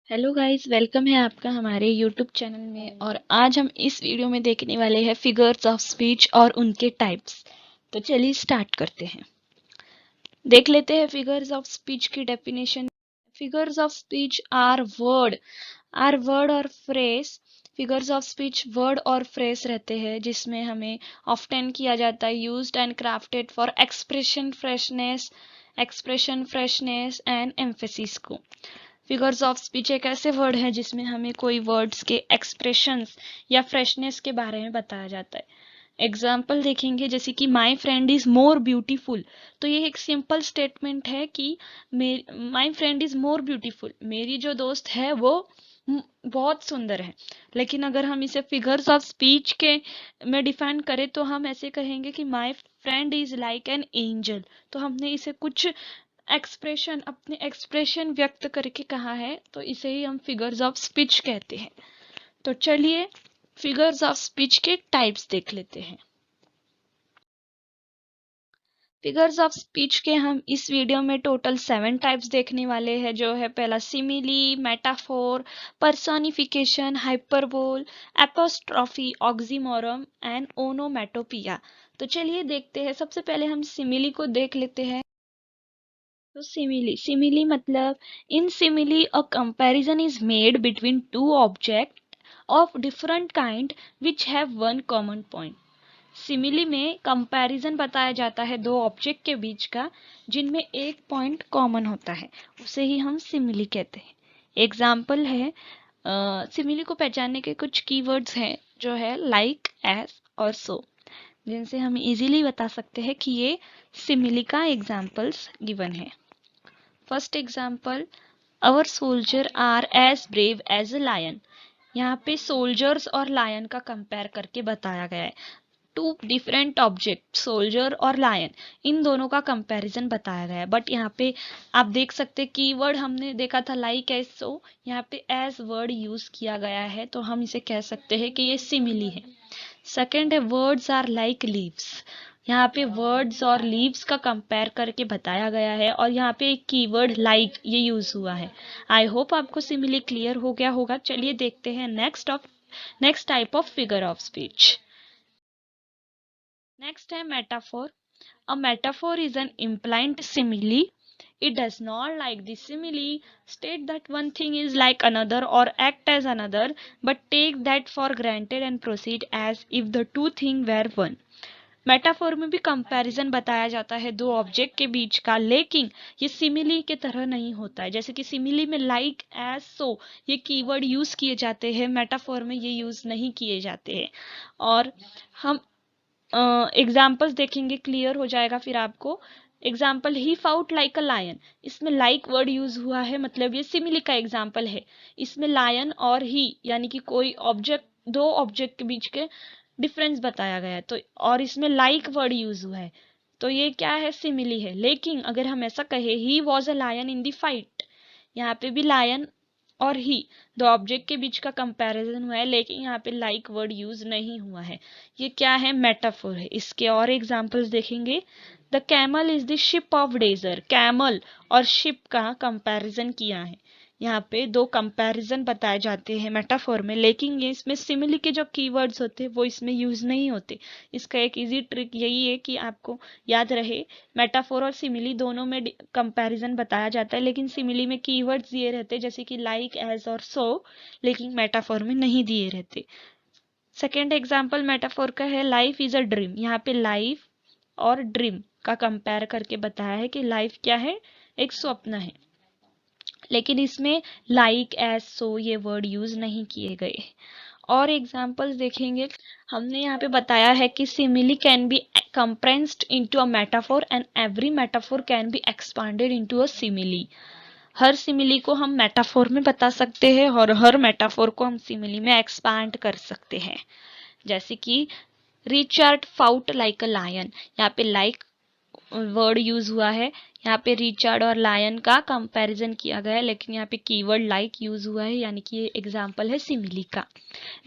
Hello guys, welcome है आपका हमारे यूट्यूब चैनल में। और आज हम इस वीडियो में देखने वाले हैं फिगर्स ऑफ स्पीच और उनके टाइप्स। तो चलिए स्टार्ट करते हैं। देख लेते हैं फिगर्स ऑफ स्पीच की definition. Figures of speech are word or phrase. Figures of speech word or phrase रहते हैं जिसमें हमें ऑफ्टन किया जाता है used and crafted for expression freshness and emphasis को। फिगर्स ऑफ स्पीच एक ऐसे वर्ड है जिसमें हमें कोई वर्ड्स के एक्सप्रेशंस या फ्रेशनेस के बारे में बताया जाता है। एग्जाम्पल देखेंगे जैसे कि my friend is more beautiful. तो ये एक सिंपल स्टेटमेंट है कि my friend is more beautiful, मेरी जो दोस्त है वो बहुत सुंदर है। लेकिन अगर हम इसे फिगर्स ऑफ स्पीच के में डिफाइन करें तो हम ऐसे कहेंगे कि my friend is like an angel. तो हमने इसे कुछ अपने एक्सप्रेशन व्यक्त करके कहा है, तो इसे ही हम फिगर्स ऑफ स्पीच कहते हैं। तो चलिए फिगर्स ऑफ स्पीच के टाइप्स देख लेते हैं। फिगर्स ऑफ स्पीच के हम इस वीडियो में टोटल 7 टाइप्स देखने वाले हैं, जो है पहला simile, metaphor, personification, hyperbole, apostrophe, oxymoron and onomatopoeia. तो चलिए देखते हैं। सबसे पहले हम सिमिली को देख लेते हैं। तो सिमिली मतलब in simile a comparison is made between two object of different kind which have one common point. Simile में कंपैरिजन बताया जाता है दो ऑब्जेक्ट के बीच का जिनमें एक पॉइंट कॉमन होता है, उसे ही हम सिमिली कहते हैं। एग्जाम्पल है, सिमिली को पहचानने के कुछ कीवर्ड्स हैं जो है लाइक, एस और सो, जिनसे हम इजीली बता सकते हैं कि ये सिमिली का एग्जाम्पल्स गिवन है। First example, our soldier are as brave as a lion. यहाँ पे सोल्जर्स और लायन का कंपेयर करके बताया गया है। टू डिफरेंट ऑब्जेक्ट, सोल्जर और लायन, इन दोनों का कंपैरिजन बताया गया है। बट यहाँ पे आप देख सकते कीवर्ड हमने देखा था लाइक एज सो, यहाँ पे एज वर्ड यूज किया गया है, तो हम इसे कह सकते हैं कि ये सिमिली है। सेकेंड है वर्ड्स आर लाइक लीव्स। यहाँ पे वर्ड्स और लीव्स का कंपेयर करके बताया गया है और यहाँ पे एक कीवर्ड लाइक ये यूज हुआ है। आई होप आपको सिमिली क्लियर हो गया होगा। चलिए देखते हैं next type of figure of speech. Next है metaphor. A metaphor is an implied simile. It does not, like the simile, state that one thing is like another or act as another, but take that for granted and proceed as if the two things were one. Metaphor में भी comparison बताया जाता है दो object के बीच का, लेकिन ये सिमिली के तरह नहीं होता है। जैसे कि सिमिली में लाइक, एज, सो ये कीवर्ड यूज किए जाते हैं, मेटाफोर में ये यूज नहीं किए जाते हैं। और हम एग्जाम्पल्स देखेंगे, क्लियर हो जाएगा फिर आपको। Example, he fought like a lion. इसमें लाइक वर्ड यूज हुआ है, मतलब ये सिमिली का एग्जाम्पल है। इसमें लायन और ही यानी कि कोई ऑब्जेक्ट, दो ऑब्जेक्ट के बीच के डिफरेंस बताया गया है, तो और इसमें लाइक वर्ड यूज हुआ है, तो ये क्या है, सिमिली है। लेकिन अगर हम ऐसा कहे he was a lion in the fight, यहाँ पे भी लायन और ही दो ऑब्जेक्ट के बीच का कंपैरिजन हुआ है, लेकिन यहाँ पे लाइक वर्ड यूज नहीं हुआ है। ये क्या है, मेटाफोर है। इसके और एग्जांपल्स देखेंगे। The camel is the ship of desert. Camel और शिप का कंपैरिजन किया है। यहाँ पे दो कंपैरिजन बताए जाते हैं मेटाफोर में, लेकिन ये इसमें सिमिली के जो कीवर्ड्स होते हैं वो इसमें यूज नहीं होते। इसका एक इजी ट्रिक यही है कि आपको याद रहे, मेटाफोर और सिमिली दोनों में कंपैरिजन बताया जाता है, लेकिन सिमिली में कीवर्ड्स दिए रहते हैं जैसे कि लाइक, एज और सो, लेकिन मेटाफोर में नहीं दिए रहते। सेकेंड एग्जाम्पल मेटाफोर का है, लाइफ इज अ ड्रीम। यहाँ पे लाइफ और ड्रीम का कंपेयर करके बताया है कि लाइफ क्या है, एक स्वप्न है, लेकिन इसमें लाइक, एज, सो ये वर्ड यूज नहीं किए गए। और एग्जाम्पल्स देखेंगे। हमने यहाँ पे बताया है कि simile can be compressed into a metaphor and every metaphor can be expanded into a simile. हर सिमिली को हम मेटाफोर में बता सकते हैं और हर मेटाफोर को हम सिमिली में एक्सपांड कर सकते हैं। जैसे कि Richard fought like a lion, यहाँ पे लाइक वर्ड यूज हुआ है, यहाँ पे रिचर्ड और लायन का कंपैरिजन किया गया है, लेकिन यहाँ पे कीवर्ड लाइक यूज हुआ है, यानी कि ये एग्जाम्पल है सिमिली का।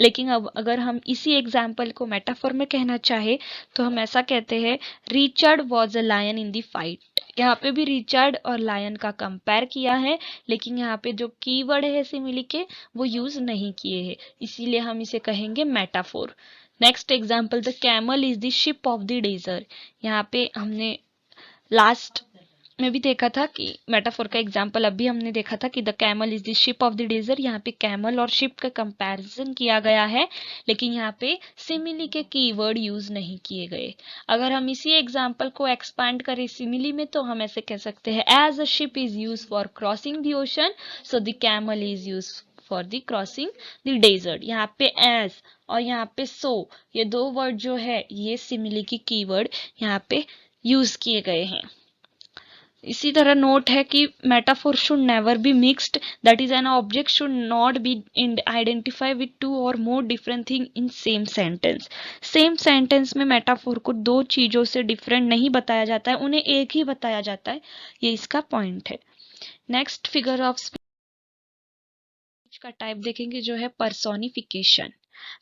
लेकिन अब अगर हम इसी एग्जाम्पल को मेटाफोर में कहना चाहे तो हम ऐसा कहते हैं, Richard was a lion in the fight. यहाँ पे भी रिचर्ड और लायन का कंपेयर किया है, लेकिन यहाँ पे जो कीवर्ड है सिमिली के वो यूज नहीं किए हैं, इसीलिए हम इसे कहेंगे metaphor. Next example, the camel is the ship of the desert. यहाँ पे हमने लास्ट में भी देखा था कि मेटाफोर का एग्जाम्पल अभी हमने देखा था कि the camel is the ship of the desert. यहाँ पे कैमल और शिप का कंपैरिजन किया गया है, लेकिन यहाँ पे सिमिली के कीवर्ड यूज नहीं किए गए। अगर हम इसी एग्जाम्पल को एक्सपांड करें सिमिली में, तो हम ऐसे कह सकते हैं, as a ship is use for crossing the ocean, so the camel is use for the crossing the desert. यहाँ पे एज और यहाँ पे सो, ये दो वर्ड जो है ये सिमिली की कीवर्ड यहाँ पे यूज किए गए हैं। इसी तरह नोट है कि metaphor should never be mixed, that is an object should not be identify with two or more different thing in same sentence. Same sentence में मेटाफोर को दो चीजों से डिफरेंट नहीं बताया जाता है, उन्हें एक ही बताया जाता है, ये इसका पॉइंट है। नेक्स्ट फिगर ऑफ स्पीच का टाइप देखेंगे जो है पर्सोनिफिकेशन।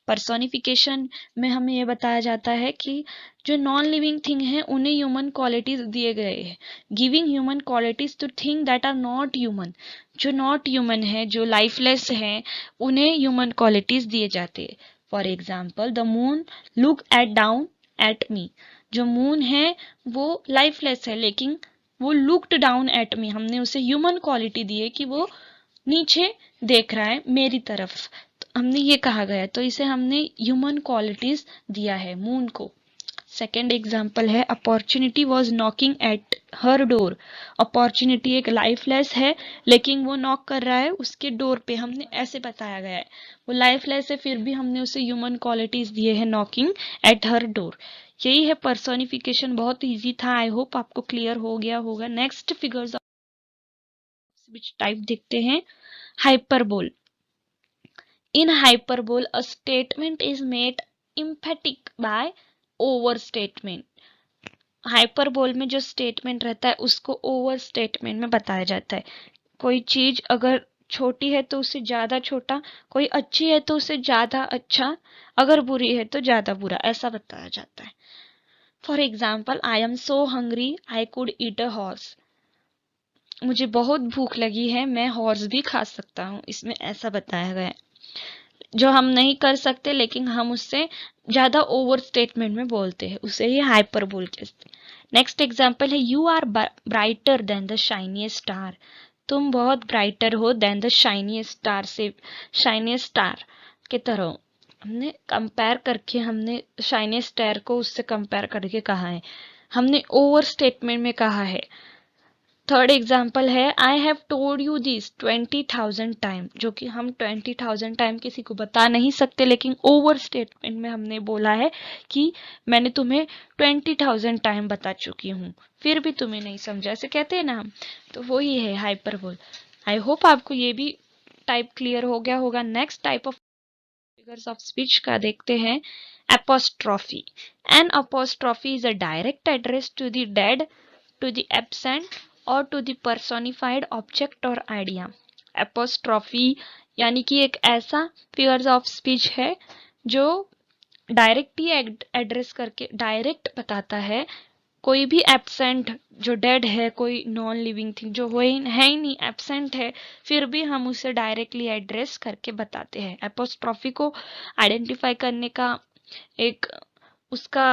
पर्सोनिफिकेशन में हमें ये बताया जाता है कि जो नॉन लिविंग थिंग है उन्हें ह्यूमन क्वालिटीज दिए गए हैं, giving human qualities to thing that are not human. जो नॉट ह्यूमन है, जो लाइफलेस है, उन्हें ह्यूमन क्वालिटीज दिए जाते हैं। For example, the moon look at down at me. जो मून है वो लाइफलेस है, लेकिन वो लुक्ड डाउन एट मी, हमने उसे ह्यूमन क्वालिटी दी है कि वो नीचे देख रहा है मेरी तरफ, हमने ये कहा गया, तो इसे हमने ह्यूमन क्वालिटीज दिया है मून को। सेकेंड एग्जाम्पल है, opportunity was knocking at her door. Opportunity एक लाइफलेस है, लेकिन वो नॉक कर रहा है उसके डोर पे, हमने ऐसे बताया गया है। वो लाइफलेस है, फिर भी हमने उसे ह्यूमन क्वालिटीज दिए हैं, नॉकिंग एट हर डोर। यही है पर्सोनिफिकेशन। बहुत इजी था, आई होप आपको क्लियर हो गया होगा। नेक्स्ट फिगर्स टाइप देखते हैं, hyperbole. In hyperbole, a statement is made emphatic by overstatement. Hyperbole में जो स्टेटमेंट रहता है उसको ओवर स्टेटमेंट में बताया जाता है। कोई चीज अगर छोटी है तो उससे ज्यादा छोटा, कोई अच्छी है तो उससे ज्यादा अच्छा, अगर बुरी है तो ज्यादा बुरा, ऐसा बताया जाता है। For example, I am so hungry I could eat a horse. मुझे बहुत भूख लगी है, मैं हॉर्स भी खा सकता हूँ, इसमें ऐसा बताया गया है। जो हम नहीं कर सकते लेकिन हम उससे ज्यादा ओवर स्टेटमेंट में बोलते हैं, उसे ही हाइपरबोल कहते हैं। नेक्स्ट एग्जांपल है, you are brighter than the shiniest star. तुम बहुत ब्राइटर हो देन द शाइनिएस्ट स्टार, से शाइनिएस्ट स्टार के तरह हमने कंपेयर करके, हमने शाइनिएस्ट स्टार को उससे कंपेयर करके कहा है, हमने ओवर स्टेटमेंट में कहा है। थर्ड एग्जाम्पल है, I have told you this 20,000 time, जो कि हम 20,000 टाइम किसी को बता नहीं सकते, लेकिन ओवर स्टेटमेंट में हमने बोला है कि मैंने तुम्हें 20,000 टाइम बता चुकी हूँ, फिर भी तुम्हें नहीं समझा, ऐसे कहते हैं ना हम, तो वही है हाइपरबोल। आई होप आपको ये भी टाइप क्लियर हो गया होगा। Next type of figures of speech का देखते हैं, apostrophe. An apostrophe is a direct address to the dead, to the absent or to the personified object or idea। Apostrophe यानी कि एक ऐसा फिगर्स ऑफ स्पीच है जो डायरेक्ट ही address करके डायरेक्ट बताता है कोई भी एब्सेंट, जो डेड है, कोई नॉन लिविंग थिंग जो है ही नहीं, एब्सेंट है, फिर भी हम उसे डायरेक्टली एड्रेस करके बताते हैं। एपोस्ट्रॉफी को आइडेंटिफाई करने का एक उसका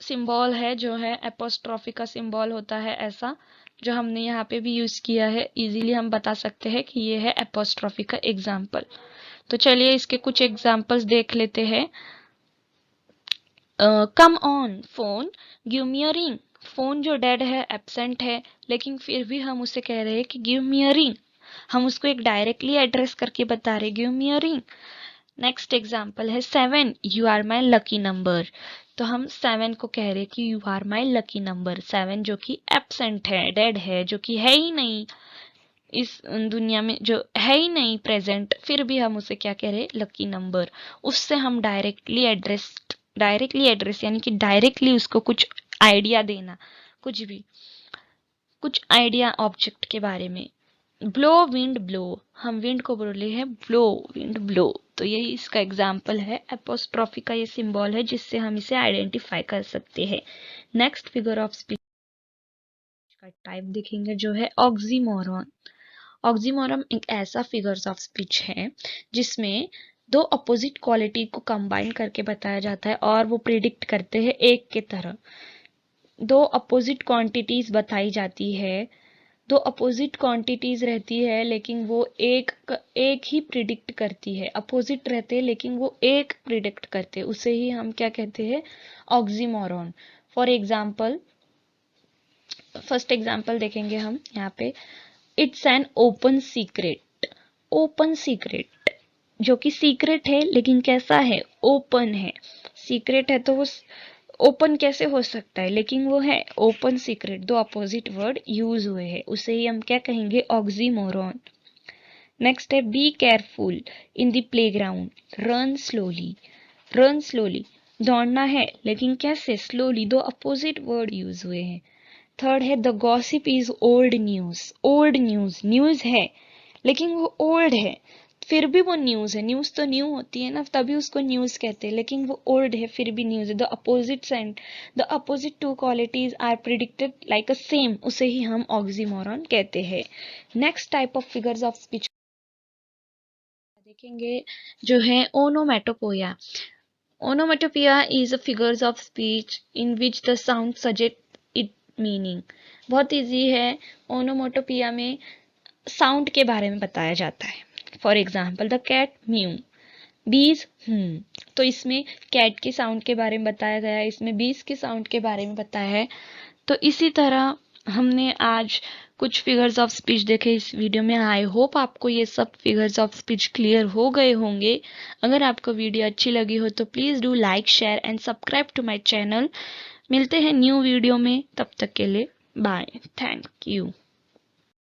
सिंबल है, जो है एपोस्ट्रॉफी का सिंबल होता है ऐसा, जो हमने यहाँ पे भी यूज किया है, इजीली हम बता सकते हैं कि ये है एपोस्ट्रॉफी का एग्जाम्पल। तो चलिए इसके कुछ एग्जाम्पल्स देख लेते हैं। Come on phone give me a ring. Phone जो डेड है, एब्सेंट है, लेकिन फिर भी हम उसे कह रहे हैं कि गिव मी अ रिंग, हम उसको एक डायरेक्टली एड्रेस करके बता रहे, give me a ring. Next example है, 7 you are my lucky number. तो हम 7 को कह रहे कि you are my lucky number. 7 जो कि एब्सेंट है, डेड है, जो कि है ही नहीं इस दुनिया में, जो है ही नहीं प्रेजेंट, फिर भी हम उसे क्या कह रहे, लकी नंबर। उससे हम डायरेक्टली एड्रेस यानी कि डायरेक्टली उसको कुछ आइडिया देना, कुछ भी, कुछ आइडिया ऑब्जेक्ट के बारे में। ब्लो विंड ब्लो, हम विंड को बोले हैं ब्लो विंड ब्लो, तो यही इसका एग्जाम्पल है। एपोस्ट्रॉफी का ये सिंबल है जिससे हम इसे आइडेंटिफाई कर सकते हैं। नेक्स्ट फिगर ऑफ स्पीच का थर्ड टाइप देखेंगे जो है ऑक्सीमोरॉन। ऑक्सीमोरॉन एक ऐसा फिगर्स ऑफ स्पीच है जिसमें दो अपोजिट क्वालिटी को कंबाइन करके बताया जाता है और वो प्रिडिक्ट करते हैं एक के तरह। दो अपोजिट क्वांटिटीज बताई जाती है, दो अपोजिट क्वांटिटीज रहती है लेकिन वो एक ही प्रिडिक्ट करती है। अपोजिट रहते हैं लेकिन वो एक प्रिडिक्ट करते हैं, उसे ही हम क्या कहते हैं, oxymoron. For example, first example देखेंगे हम यहाँ पे, it's an open secret. Open secret, जो कि सीक्रेट है लेकिन कैसा है, ओपन है। सीक्रेट है तो वो ओपन कैसे हो सकता है, लेकिन वो है ओपन सीक्रेट। दो अपोजिट वर्ड यूज हुए हैं, उसे ही हम क्या कहेंगे, ऑक्सीमोरॉन। नेक्स्ट है be careful in the playground, run slowly. Run slowly, दौड़ना है लेकिन कैसे, स्लोली। दो अपोजिट वर्ड यूज हुए हैं। थर्ड है the gossip is old news. Old news, news है लेकिन वो ओल्ड है, फिर भी वो न्यूज है। न्यूज तो न्यू होती है ना, तभी उसको न्यूज कहते हैं, लेकिन वो ओल्ड है फिर भी न्यूज है। The opposite and the opposite two qualities are predicted like a same, उसे ही हम ऑक्सीमोरॉन कहते हैं। Next type of figures of speech देखेंगे जो है onomatopoeia. Onomatopoeia is a figures of speech in which the sound suggest it meaning. बहुत easy है। ओनोमेटोपोया में साउंड के बारे में बताया जाता है। For example the cat mew, bees तो इसमें कैट के साउंड के बारे में बताया गया है, इसमें बीज के साउंड के बारे में बताया है। तो इसी तरह हमने आज कुछ फिगर्स ऑफ स्पीच देखे इस वीडियो में। आई होप आपको ये सब फिगर्स ऑफ स्पीच क्लियर हो गए होंगे। अगर आपको वीडियो अच्छी लगी हो तो please do like, share and subscribe to my channel. मिलते हैं न्यू वीडियो में, तब तक के लिए बाय, थैंक यू।